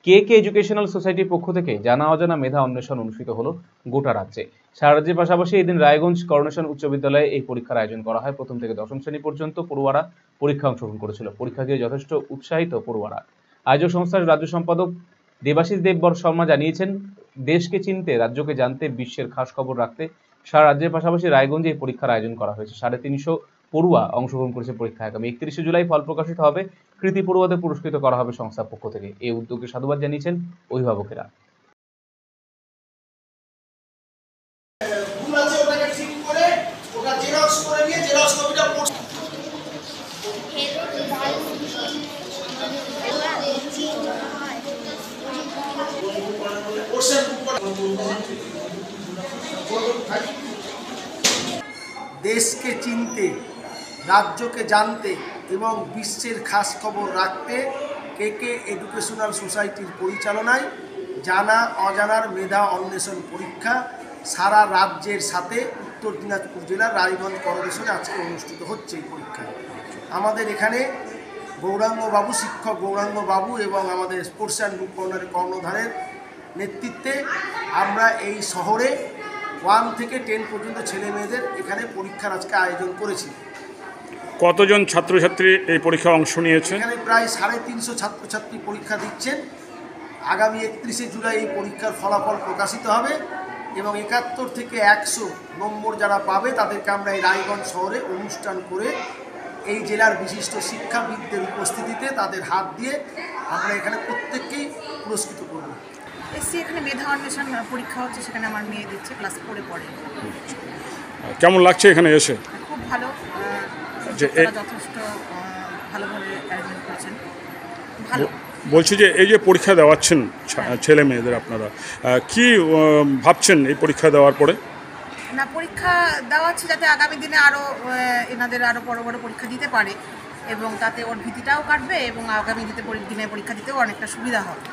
কে educational সোসাইটির পক্ষ থেকে জানা অজানা মেধা অন্বেষণ অনুষ্ঠিত হলো গোটা রাজ্যে। সারা রাজ্যের পাশাপাশি এদিন রায়গঞ্জ করোনেশন উচ্চ বিদ্যালয়ে এই পরীক্ষার আয়োজন করা হয়। প্রথম থেকে দশম শ্রেণী পর্যন্ত পড়ুয়ারা পরীক্ষা অংশগ্রহণ করেছিল। পরীক্ষা দিয়ে যথেষ্ট উৎসাহিত পড়ুয়ারা। আয়োজক সংস্থার রাজ্য সম্পাদক দেবাশিস দেববর শর্মা জানিয়েছেন, দেশকে চিনতে, রাজ্যকে জানতে, বিশ্বের খাস খবর রাখতে সারা রাজ্যের পাশাপাশি রায়গঞ্জে এই পরীক্ষার আয়োজন করা হয়েছে। 350 পড়ুয়া অংশগ্রহণ করেছে পরীক্ষায়। আগামী 31শে জুলাই ফল প্রকাশিত হবে। কৃতি পড়ুয়াদের পুরস্কৃত করা হবে সংস্থার পক্ষ থেকে। এই উদ্যোগে সাধুবাদ জানিয়েছেন অভিভাবকেরা। দেশকে চিনতে, রাজ্যকে জানতে এবং বিশ্বের খাস খবর রাখতে কে এডুকেশনাল সোসাইটির পরিচালনায় জানা অজানার মেধা অন্বেষণ পরীক্ষা সারা রাজ্যের সাথে উত্তর দিনাজপুর জেলার রায়গঞ্জ করোনেশনে আজকে অনুষ্ঠিত হচ্ছে। এই পরীক্ষা আমাদের এখানে গৌরাঙ্গবাবু, শিক্ষক গৌরাঙ্গবাবু এবং আমাদের স্পোর্টস অ্যান্ড গ্রুপ কর্ণধারের নেতৃত্বে আমরা এই শহরে 1 থেকে 10 পর্যন্ত ছেলে মেয়েদের এখানে পরীক্ষার আজকে আয়োজন করেছি। কতজন ছাত্রছাত্রী এই পরীক্ষায় অংশ নিয়েছে? এখানে প্রায় 350 ছাত্রছাত্রী পরীক্ষা দিচ্ছেন। আগামী 31শে জুলাই এই পরীক্ষার ফলাফল প্রকাশিত হবে এবং 71 থেকে 100 নম্বর যারা পাবে তাদেরকে আমরা এই রায়গঞ্জ শহরে অনুষ্ঠান করে এই জেলার বিশিষ্ট শিক্ষাবিদদের উপস্থিতিতে তাদের হাত দিয়ে আমরা এখানে প্রত্যেককেই পুরস্কৃত করব। এখানে মেধা অন্বেষণ পরীক্ষা হচ্ছে, সেখানে আমার মেয়ে দিচ্ছে, ক্লাস 4-এ পড়ে। কেমন লাগছে এখানে এসে? খুব ভালো, যথেষ্ট ভালোভাবে অ্যারেঞ্জ করেছেন। ভালো। বলছি যে এই যে পরীক্ষা দেওয়াচ্ছেন ছেলে মেয়েদের, আপনারা কি ভাবছেন এই পরীক্ষা দেওয়ার পরে? না, পরীক্ষা দেওয়া হচ্ছে যাতে আগামী দিনে আরও এনাদের আরও বড় বড় পরীক্ষা দিতে পারে এবং তাতে ওর ভীতিটাও কাটবে এবং আগামী দিনে পরীক্ষা দিতেও অনেকটা সুবিধা হবে।